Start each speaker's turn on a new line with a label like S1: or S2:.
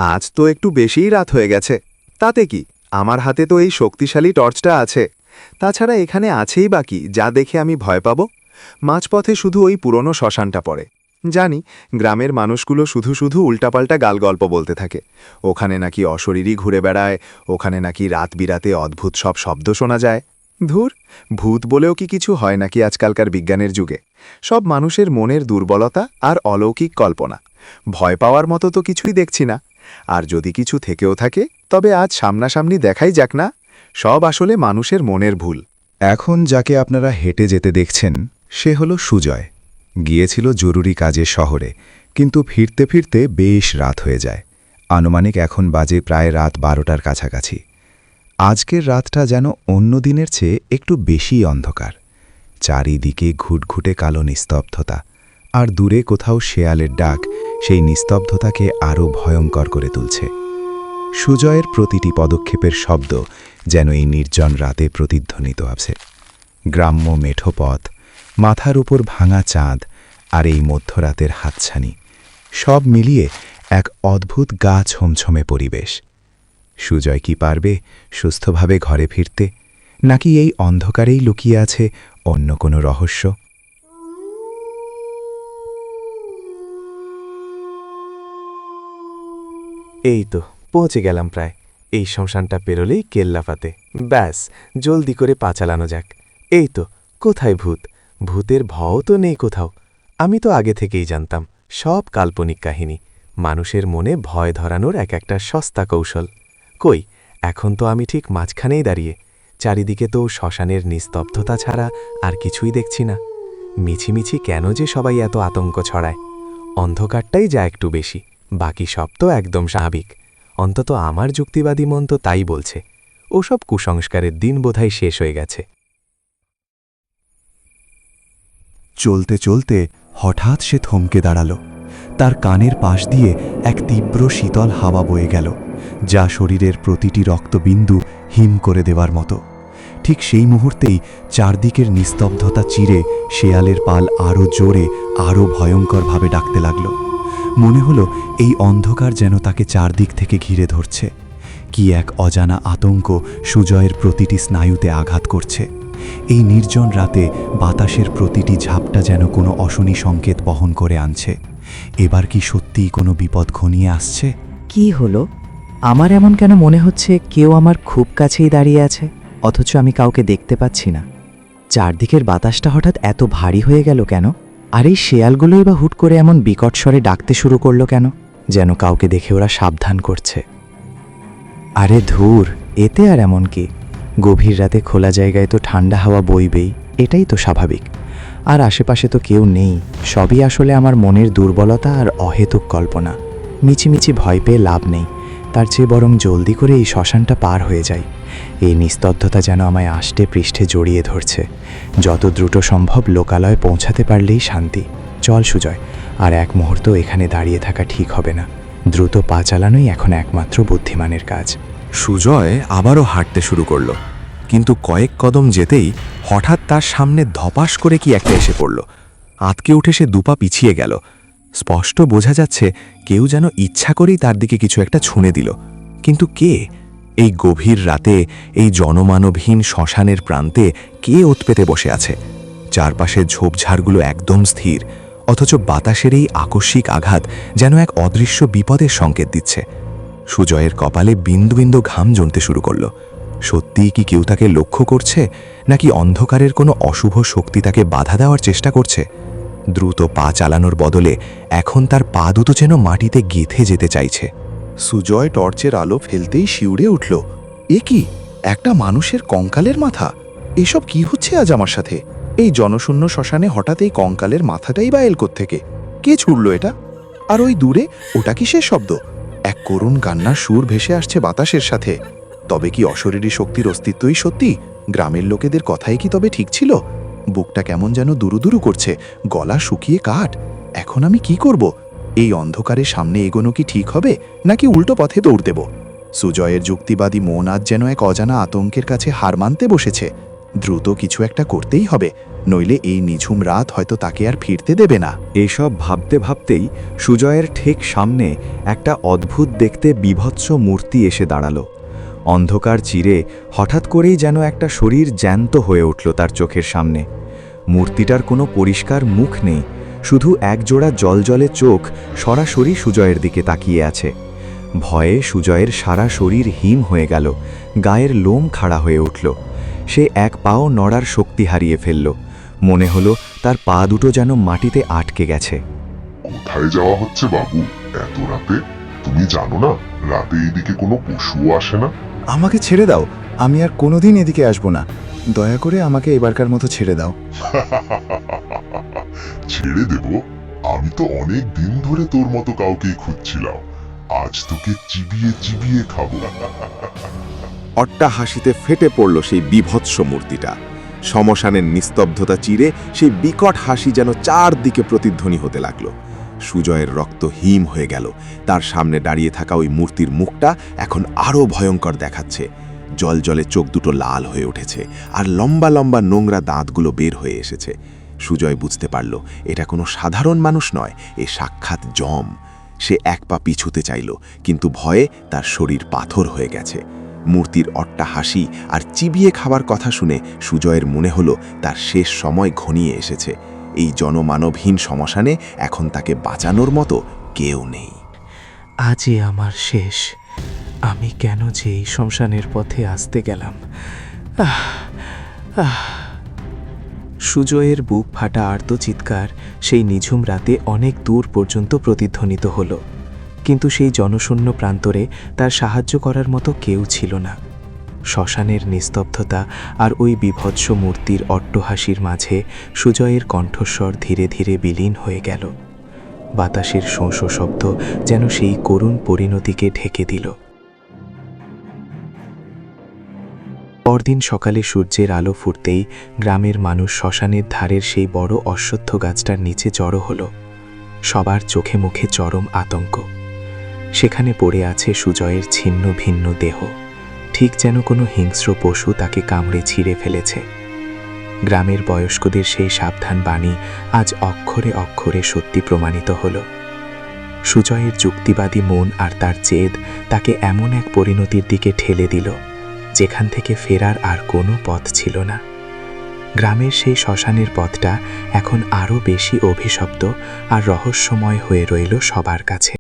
S1: আজ তো একটু বেশিই রাত হয়ে গেছে। তাতে কি, আমার হাতে তো এই শক্তিশালী টর্চটা আছে। তাছাড়া এখানে আছেই বা কি যা দেখে আমি ভয় পাব? মাঝপথে শুধু ওই পুরনো শ্মশানটা পড়ে। জানি গ্রামের মানুষগুলো শুধু শুধু উল্টাপাল্টা গালগল্প বলতে থাকে। ওখানে নাকি অশরীরী ঘুরে বেড়ায়, ওখানে নাকি রাত বিরাতে অদ্ভুত সব শব্দ শোনা যায়। ধুর, ভূত বলেও কি কিছু হয় নাকি আজকালকার বিজ্ঞানের যুগে? সব মানুষের মনের দুর্বলতা আর অলৌকিক কল্পনা। ভয় পাওয়ার মতো তো কিছুই দেখছি না। আর যদি কিছু থেকেও থাকে, তবে আজ সামনাসামনি দেখাই যাক না। সব আসলে মানুষের মনের ভুল।
S2: এখন যাকে আপনারা হেঁটে যেতে দেখছেন সে হলো সুজয়। গিয়েছিল জরুরি কাজে শহরে, কিন্তু ফিরতে ফিরতে বেশ রাত হয়ে যায়। আনুমানিক এখন বাজে প্রায় রাত 12টার কাছাকাছি। আজকের রাতটা যেন অন্য দিনের চেয়ে একটু বেশি অন্ধকার। চারিদিকে ঘুটঘুটে কালো নিস্তব্ধতা, আর দূরে কোথাও শেয়ালের ডাক সেই নিস্তব্ধতাকে আরও ভয়ঙ্কর করে তুলছে। সুজয়ের প্রতিটি পদক্ষেপের শব্দ যেন এই নির্জন রাতে প্রতিধ্বনিত আছে। গ্রাম্য মেঠো পথ, মাথার উপর ভাঙা চাঁদ, আর এই মধ্যরাতের হাতছানি, সব মিলিয়ে এক অদ্ভুত গা ছমছমে পরিবেশ। সুজয় কি পারবে সুস্থভাবে ঘরে ফিরতে, নাকি এই অন্ধকারেই লুকিয়ে আছে অন্য কোনো রহস্য?
S3: এই তো পৌঁছে গেলাম প্রায়। এই শ্মশানটা পেরোলেই কেল্লাফাতে। ব্যাস, জলদি করে পা চালানো যাক। এই তো, কোথায় ভূত? ভূতের ভয়ও তো নেই কোথাও। আমি তো আগে থেকেই জানতাম সব কাল্পনিক কাহিনী, মানুষের মনে ভয় ধরানোর এক একটা সস্তা কৌশল। কই, এখন তো আমি ঠিক মাঝখানেই দাঁড়িয়ে। চারিদিকে তো শ্মশানের নিস্তব্ধতা ছাড়া আর কিছুই দেখছি না। মিছিমিছি কেন যে সবাই এত আতঙ্ক ছড়ায়? অন্ধকারটাই যা একটু বেশি, বাকি সব তো একদম স্বাভাবিক। অন্তত আমার যুক্তিবাদী মন তো তাই বলছে। ওসব কুসংস্কারের দিন বোধহয় শেষ হয়ে গেছে।
S4: চলতে চলতে হঠাৎ সে থমকে দাঁড়াল। তার কানের পাশ দিয়ে এক তীব্র শীতল হাওয়া বয়ে গেল, যা শরীরের প্রতিটি রক্তবিন্দু হিম করে দেওয়ার মতো। ঠিক সেই মুহূর্তেই চারদিকের নিস্তব্ধতা চিরে শেয়ালের পাল আরও জোরে, আরও ভয়ঙ্করভাবে ডাকতে লাগল। মনে হলো এই অন্ধকার যেন তাকে চারদিক থেকে ঘিরে ধরছে। কি এক অজানা আতঙ্ক সুজয়ের প্রতিটি স্নায়ুতে আঘাত করছে। এই নির্জন রাতে বাতাসের প্রতিটি ঝাপটা যেন কোনো অশনি সংকেত বহন করে আনছে। এবার কি সত্যিই কোনো বিপদ ঘনিয়ে আসছে?
S5: কি হলো? আমার এমন কেন মনে হচ্ছে কেউ আমার খুব কাছেই দাঁড়িয়ে আছে, অথচ আমি কাউকে দেখতে পাচ্ছি না? চারদিকের বাতাসটা হঠাৎ এত ভারী হয়ে গেল কেন? আর এই শেয়ালগুলোই বা হুট করে এমন বিকট স্বরে ডাকতে শুরু করলো কেন? যেন কাউকে দেখে ওরা সাবধান করছে। আরে ধুর, এতে আর এমন কি? গভীর রাতে খোলা জায়গায় তো ঠান্ডা হাওয়া বইবেই, এটাই তো স্বাভাবিক। আর আশেপাশে তো কেউ নেই। সবই আসলে আমার মনের দুর্বলতা আর অহেতুক কল্পনা। মিছিমিছি ভয় পেয়ে লাভ নেই, তার চেয়ে বরং জলদি করে এই শ্মশানটা পার হয়ে যায়। এই নিস্তব্ধতা যেন আমায় আষ্টে পৃষ্ঠে জড়িয়ে ধরছে। যত দ্রুত সম্ভব লোকালয়ে পৌঁছাতে পারলেই শান্তি। চল সুজয়, আর এক মুহূর্ত এখানে দাঁড়িয়ে থাকা ঠিক হবে না। দ্রুত পা চালানোই এখন একমাত্র বুদ্ধিমানের কাজ।
S2: সুজয় আবারও হাঁটতে শুরু করল, কিন্তু কয়েক কদম যেতেই হঠাৎ তার সামনে ধপাস করে কি একটা এসে পড়ল। আঁতকে উঠে সে দুপা পিছিয়ে গেল। স্পষ্ট বোঝা যাচ্ছে কেউ যেন ইচ্ছা করেই তার দিকে কিছু একটা ছুঁড়ে দিল। কিন্তু কে? এই গভীর রাতে এই জনমানবহীন শ্মশানের প্রান্তে কে ওত পেতে বসে আছে? চারপাশের ঝোপঝাড়গুলো একদম স্থির, অথচ বাতাসের এই আকস্মিক আঘাত যেন এক অদৃশ্য বিপদের সংকেত দিচ্ছে। সুজয়ের কপালে বিন্দু বিন্দু ঘাম জমতে শুরু করল। সত্যিই কি কেউ তাকে লক্ষ্য করছে, নাকি অন্ধকারের কোনো অশুভ শক্তি তাকে বাধা দেওয়ার চেষ্টা করছে? দ্রুত পা চালানোর বদলে এখন তার পা দুটো যেন মাটিতে গেঁথে যেতে চাইছে।
S1: সুজয় টর্চের আলো ফেলতেই শিউরে উঠল। এ কি, একটা মানুষের কঙ্কালের মাথা! এসব কি হচ্ছে আজ আমার সাথে? এই জনশূন্য শ্মশানে হঠাৎ এই কঙ্কালের মাথাটাই বা এল কোত্থেকে? কে ছুড়ল এটা? আর ওই দূরে ওটা কিসের শব্দ? এক করুণ কান্নার সুর ভেসে আসছে বাতাসের সাথে। তবে কি অশরীরী শক্তির অস্তিত্বই সত্যি? গ্রামের লোকেদের কথাই কি তবে ঠিক ছিল? বুকটা কেমন যেন দুরুদুরু করছে, গলা শুকিয়ে কাঠ। এখন আমি কি করব? এই অন্ধকারের সামনে এগোনো কি ঠিক হবে, নাকি উল্টো পথে দৌড় দেব? সুজয়ের যুক্তিবাদী মন আজ যেন এক অজানা আতঙ্কের কাছে হার মানতে বসেছে।
S6: দ্রুত কিছু একটা করতেই হবে, নইলে এই নিঝুম রাত হয়তো তাকে আর ফিরতে দেবে না।
S2: এসব ভাবতে ভাবতেই সুজয়ের ঠিক সামনে একটা অদ্ভুত দেখতে বীভৎস মূর্তি এসে দাঁড়ালো। অন্ধকার চিরে হঠাৎ করেই যেন একটা শরীর জ্যান্ত হয়ে উঠল তার চোখের সামনে। মূর্তিটার কোনো পরিষ্কার মুখ নেই, শুধু একজোড়া জলজলে চোখ সরাসরি সুজয়ের দিকে তাকিয়ে আছে। ভয়ে সুজয়ের সারা শরীর হিম হয়ে গেল, গায়ের লোম খাড়া হয়ে উঠল। সে এক পাও নড়ার শক্তি হারিয়ে ফেলল। মনে হলো তার পা দুটো যেন মাটিতে আটকে গেছে।
S7: কোথায় যাওয়া হচ্ছে বাবু এত রাতে? তুমি জানো না রাতে এইদিকে কোনো পশুও আসে না?
S6: আমাকে ছেড়ে দাও, আমি আর কোনোদিন এদিকে আসবো না। দয়া করে আমাকে এবারকার মতো ছেড়ে দাও।
S7: ছেড়ে দেব? আমি তো অনেক দিন ধরে তোর মতো কাউকেই খুঁজছিলাম। আজ তোকে চিবিয়ে চিবিয়ে খাবো।
S8: অট্টাহাসিতে ফেটে পড়ল সেই বীভৎস মূর্তিটা। শ্মশানের নিস্তব্ধতা চিরে সেই বিকট হাসি যেন চারদিকে প্রতিধ্বনি হতে লাগল। সুজয়ের রক্ত হিম হয়ে গেল। তার সামনে দাঁড়িয়ে থাকা ওই মূর্তির মুখটা এখন আরও ভয়ঙ্কর দেখাচ্ছে। জলজলে চোখ দুটো লাল হয়ে উঠেছে, আর লম্বা লম্বা নোংরা দাঁতগুলো বের হয়ে এসেছে। সুজয় বুঝতে পারল এটা কোনো সাধারণ মানুষ নয়, এ সাক্ষাৎ যম। সে এক পা পিছুতে চাইল, কিন্তু ভয়ে তার শরীর পাথর হয়ে গেছে। মূর্তির অট্টাহাসি আর চিবিয়ে খাবার কথা শুনে সুজয়ের মনে হলো তার শেষ সময় ঘনিয়ে এসেছে। এই জনমানবহীন শ্মশানে এখন তাকে বাঁচানোর মতো কেউ নেই।
S3: আজই আমার শেষ। আমি কেন যে এই শ্মশানের পথে আসতে গেলাম? সুজয়ের বুক ফাটা আর্ত চিৎকার সেই নিঝুম রাতে অনেক দূর পর্যন্ত প্রতিধ্বনিত হলো, কিন্তু সেই জনশূন্য প্রান্তরে তার সাহায্য করার মতো কেউ ছিল না। শ্মশানের নিস্তব্ধতা আর ওই বীভৎস মূর্তির অট্টহাসির মাঝে সুজয়ের কণ্ঠস্বর ধীরে ধীরে বিলীন হয়ে গেল। বাতাসের শোঁ শোঁ শব্দ যেন সেই করুণ পরিণতিকে ঢেকে দিল। পরদিন সকালে সূর্যের আলো ফুটতেই গ্রামের মানুষ শ্মশানের ধারের সেই বড় অশ্বত্থ গাছটার নিচে জড়ো হলো। সবার চোখে মুখে চরম আতঙ্ক। সেখানে পড়ে আছে সুজয়ের ছিন্ন ভিন্ন দেহ, ঠিক যেন কোনো হিংস্র পশু তাকে কামড়ে ছিঁড়ে ফেলেছে। গ্রামের বয়স্কদের সেই সাবধান বাণী আজ অক্ষরে অক্ষরে সত্যি প্রমাণিত হল। সুজয়ের যুক্তিবাদী মন আর তার জেদ তাকে এমন এক পরিণতির দিকে ঠেলে দিল যেখান থেকে ফেরার আর কোনো পথ ছিল না। গ্রামের সেই শ্মশানের পথটা এখন আরও বেশি অভিশপ্ত আর রহস্যময় হয়ে রইল সবার কাছে।